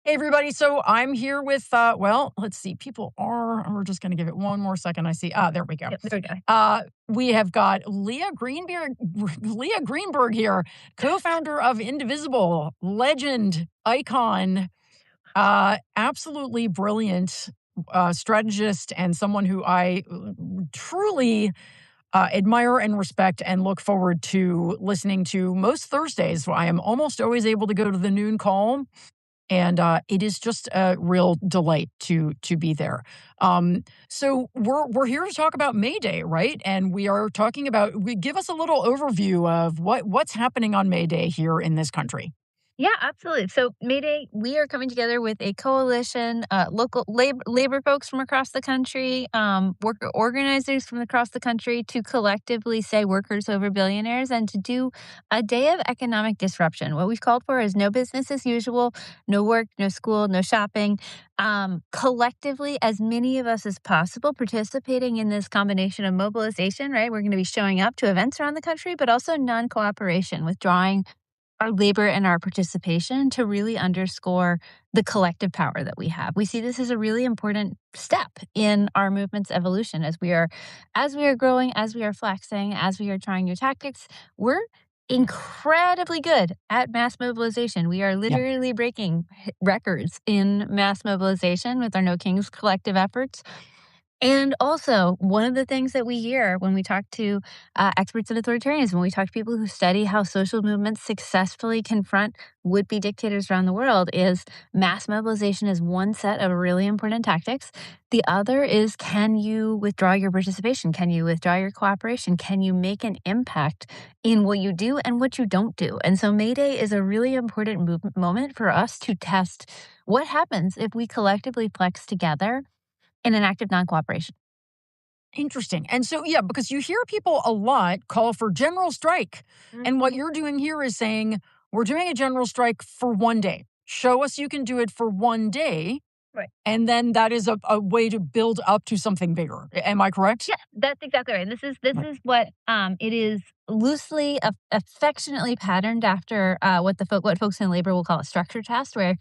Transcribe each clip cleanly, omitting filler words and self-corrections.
Hey, everybody. So I'm here with, let's see. We're just going to give it one more second. I see. There we go. Yep, there we go. We have got Leah Greenberg here, co-founder of Indivisible, legend, icon, absolutely brilliant strategist, and someone who I truly admire and respect and look forward to listening to most Thursdays. I am almost always able to go to the noon call. And it is just a real delight to be there. So we're here to talk about MayDay, right? And we are talking about. Give us a little overview of what's happening on MayDay here in this country. Yeah, absolutely. So, Mayday, we are coming together with a coalition, local labor folks from across the country, worker organizers from across the country to collectively say workers over billionaires and to do a day of economic disruption. What we've called for is no business as usual, no work, no school, no shopping. Collectively, as many of us as possible participating in this combination of mobilization, right? We're going to be showing up to events around the country, but also non cooperation, withdrawing our labor and our participation to really underscore the collective power that we have. We see this as a really important step in our movement's evolution as we are growing, as we are flexing, as we are trying new tactics. We're incredibly good at mass mobilization. We are Yeah. literally breaking records in mass mobilization with our No Kings collective efforts. And also, one of the things that we hear when we talk to experts in authoritarianism, when we talk to people who study how social movements successfully confront would be dictators around the world, is mass mobilization is one set of really important tactics. The other is, can you withdraw your participation? Can you withdraw your cooperation? Can you make an impact in what you do and what you don't do? And so, May Day is a really important moment for us to test what happens if we collectively flex together in an act of non-cooperation. Interesting. And so, yeah, because you hear people a lot call for general strike. And what Mhm. you're doing here is saying, we're doing a general strike for one day. Show us you can do it for one day. Right. And then that is a way to build up to something bigger. Am I correct? Yeah, that's exactly right. And this is what it is loosely affectionately patterned after what folks in labor will call a structure test, where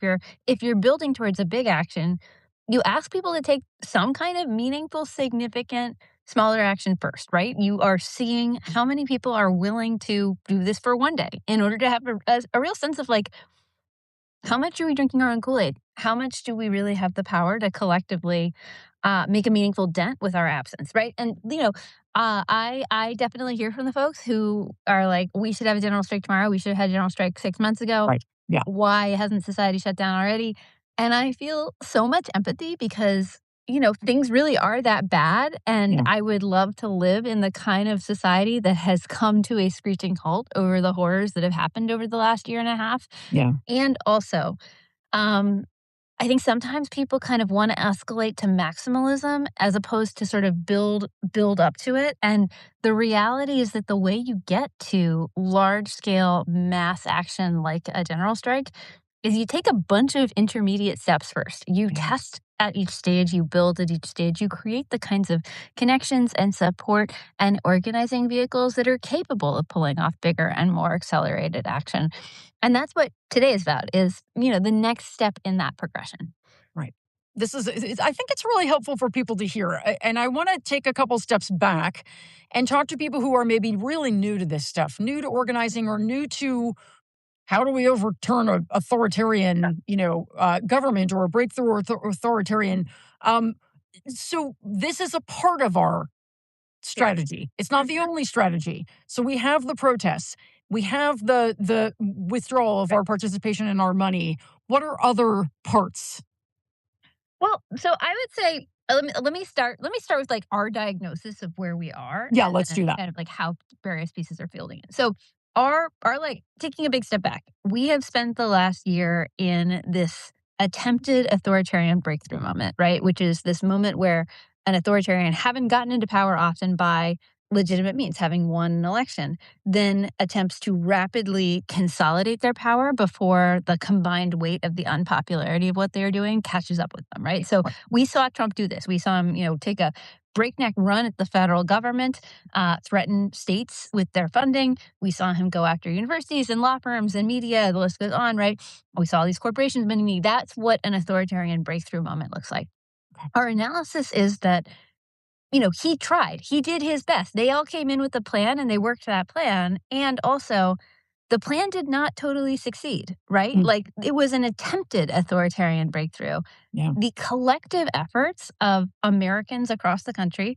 if you're building towards a big action, you ask people to take some kind of meaningful, significant, smaller action first, right? You are seeing how many people are willing to do this for one day in order to have a real sense of like, how much are we drinking our own Kool-Aid? How much do we really have the power to collectively make a meaningful dent with our absence, right? And I definitely hear from the folks who are like, we should have a general strike tomorrow. We should have had a general strike 6 months ago. Right. Yeah. Why hasn't society shut down already? And I feel so much empathy because things really are that bad, and Yeah. I would love to live in the kind of society that has come to a screeching halt over the horrors that have happened over the last year and a half. Yeah. And also, um, I think sometimes people kind of want to escalate to maximalism as opposed to sort of build up to it. And the reality is that the way you get to large scale mass action like a general strike is you take a bunch of intermediate steps first. You Yeah. test at each stage, you build at each stage, you create the kinds of connections and support and organizing vehicles that are capable of pulling off bigger and more accelerated action. And that's what today is about, is, the next step in that progression. Right. I think it's really helpful for people to hear. And I want to take a couple steps back and talk to people who are maybe really new to this stuff, new to organizing or new to how do we overturn an authoritarian, government or a breakthrough authoritarian. Um, so this is a part of our Yeah. strategy. It's not the only strategy. So we have the protests. We have the withdrawal of our participation and our money. What are other parts? Well, so I would say, let me start with like our diagnosis of where we are, Yeah, and let's then do that. kind of like how various pieces are fielding it. So our like taking a big step back, we have spent the last year in this attempted authoritarian breakthrough moment, right? Which is this moment where an authoritarian, having gotten into power often by legitimate means, having won an election, then attempts to rapidly consolidate their power before the combined weight of the unpopularity of what they're doing catches up with them, right? So we saw Trump do this. We saw him, take a breakneck run at the federal government, threaten states with their funding. We saw him go after universities and law firms and media. The list goes on, right? We saw these corporations bending knee. That's what an authoritarian breakthrough moment looks like. Our analysis is that he tried. He did his best. They all came in with a plan and they worked that plan. And also, the plan did not totally succeed, right? Mm, Like it was an attempted authoritarian breakthrough. yeah, The collective efforts of Americans across the country,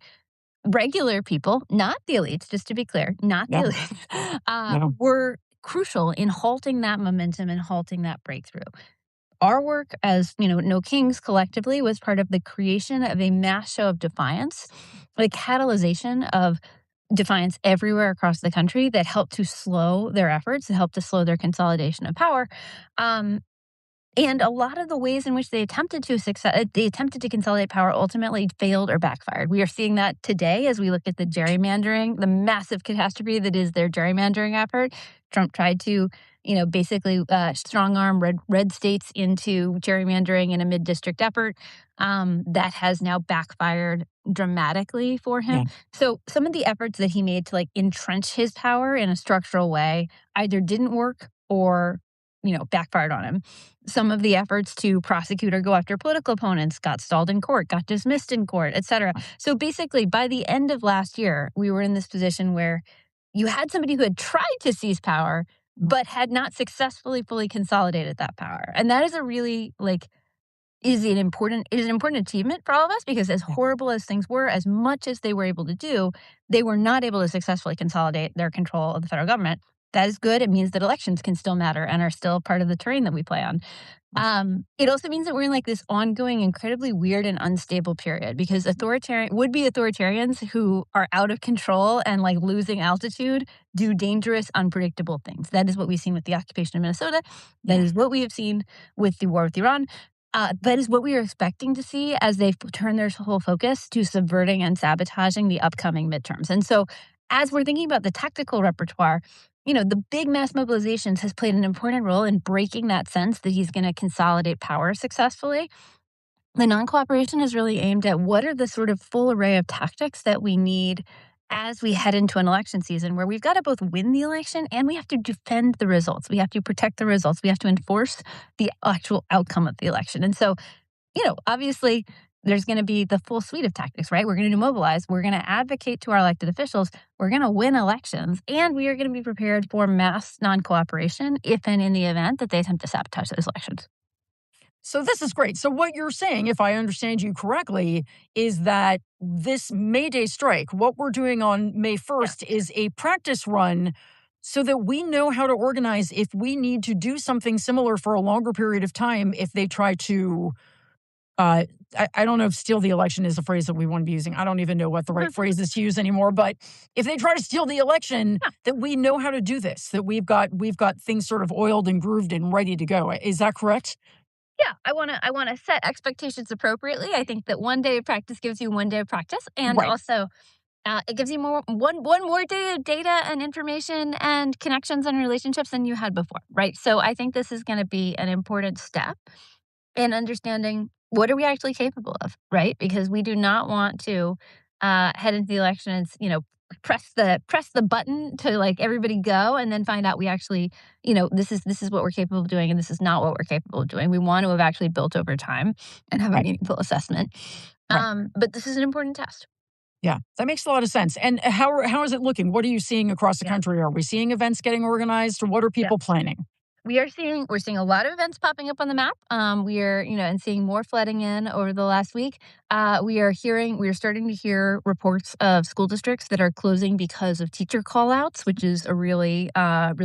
regular people, not the elites, just to be clear, not the yeah, elites, yeah, were crucial in halting that momentum and halting that breakthrough. Our work as, No Kings collectively was part of the creation of a mass show of defiance, a catalyzation of defiance everywhere across the country that helped to slow their efforts, that helped to slow their consolidation of power. Um, and a lot of the ways in which they attempted to consolidate power ultimately failed or backfired. We are seeing that today as we look at the gerrymandering, the massive catastrophe that is their gerrymandering effort. Trump tried to, basically strong arm red states into gerrymandering in a mid district effort. That has now backfired dramatically for him. yeah, So some of the efforts that he made to like entrench his power in a structural way either didn't work or backfired on him. Some of the efforts to prosecute or go after political opponents got stalled in court, got dismissed in court, etc. So basically, by the end of last year, we were in this position where you had somebody who had tried to seize power, but had not successfully fully consolidated that power. And that is a really it is an important achievement for all of us because as yeah, horrible as things were, as much as they were able to do, they were not able to successfully consolidate their control of the federal government. That is good. It means that elections can still matter and are still part of the terrain that we play on. It also means that we're in like this ongoing, incredibly weird and unstable period because authoritarian would be authoritarians who are out of control and like losing altitude do dangerous, unpredictable things. That is what we've seen with the occupation of Minnesota. That yeah, is what we have seen with the war with Iran. That is what we are expecting to see as they turn their whole focus to subverting and sabotaging the upcoming midterms. And so, as we're thinking about the tactical repertoire, the big mass mobilizations has played an important role in breaking that sense that he's going to consolidate power successfully. The non-cooperation is really aimed at what are the sort of full array of tactics that we need as we head into an election season where we've got to both win the election and we have to defend the results. We have to protect the results. We have to enforce the actual outcome of the election. And so, obviously there's going to be the full suite of tactics, right? We're going to mobilize. We're going to advocate to our elected officials. We're going to win elections and we are going to be prepared for mass non-cooperation if and in the event that they attempt to sabotage those elections. So this is great. So what you're saying, if I understand you correctly, is that this May Day strike, what we're doing on May Yeah. 1st, is a practice run so that we know how to organize if we need to do something similar for a longer period of time if they try to uh I don't know if steal the election is a phrase that we want to be using. I don't even know what the right phrase is to use anymore. But if they try to steal the election, that we know how to do this, that we've got things sort of oiled and grooved and ready to go. Is that correct? Yeah, I wanna set expectations appropriately. I think that one day of practice gives you one day of practice, and Right. also, it gives you one more day of data and information and connections and relationships than you had before, right? So I think this is gonna be an important step in understanding what are we actually capable of, right? Because we do not want to head into the election and press the button to like everybody go and then find out we actually this is what we're capable of doing and this is not what we're capable of doing. We want to have actually built over time and have a Right. meaningful assessment. Right. But this is an important test. Yeah, that makes a lot of sense. And how is it looking? What are you seeing across the Yeah. country? Are we seeing events getting organized, or what are Yeah. people planning? We're seeing a lot of events popping up on the map. We are, and seeing more flooding in over the last week. We are starting to hear reports of school districts that are closing because of teacher call outs, which is a really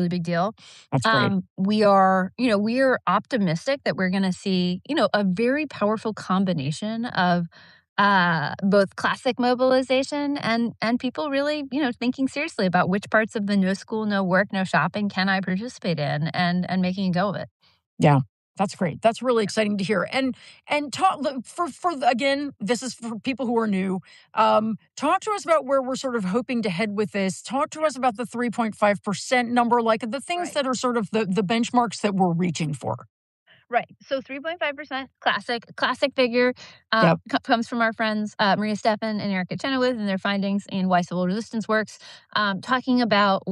big deal. That's great. We are optimistic that we're going to see, a very powerful combination of both classic mobilization and people really, thinking seriously about which parts of the no school, no work, no shopping can I participate in and making a go of it. Yeah. That's great. That's really exciting to hear. And talk for again, this is for people who are new. Talk to us about where we're sort of hoping to head with this. Talk to us about the 3.5% number, like the things Right. that are sort of the benchmarks that we're reaching for. Right. So 3.5%, classic figure, Yep. comes from our friends Maria Steffen and Erica Chenoweth and their findings in Why Civil Resistance Works, talking about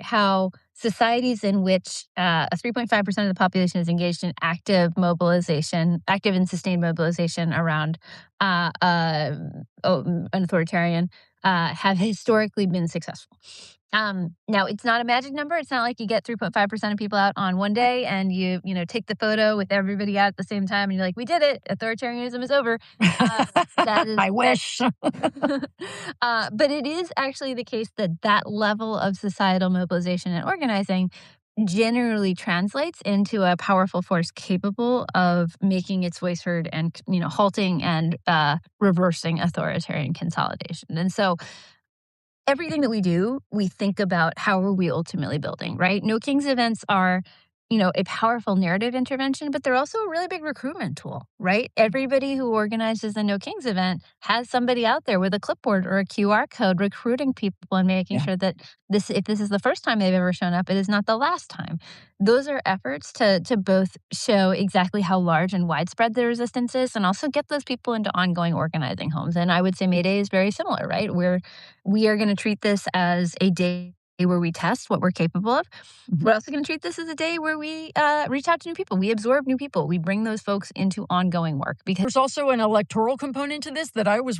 how societies in which a 3.5% of the population is engaged in active and sustained mobilization around an authoritarian have historically been successful. Now it's not a magic number. It's not like you get 3.5% of people out on one day and take the photo with everybody out at the same time and you're like, we did it. Authoritarianism is over. That is I wish. but it is actually the case that that level of societal mobilization and organizing generally translates into a powerful force capable of making its voice heard and halting and reversing authoritarian consolidation. And so everything that we do, we think about how are we ultimately building, right? No Kings events are, a powerful narrative intervention, but they're also a really big recruitment tool, right? Everybody who organizes a No Kings event has somebody out there with a clipboard or a QR code recruiting people and making Yeah. sure that if this is the first time they've ever shown up, it is not the last time. Those are efforts to both show exactly how large and widespread the resistance is and also get those people into ongoing organizing homes. And I would say MayDay is very similar, right? We are going to treat this as a day where we test what we're capable of. Mhm. We're also going to treat this as a day where we reach out to new people. We absorb new people. We bring those folks into ongoing work because There's also an electoral component to this that I was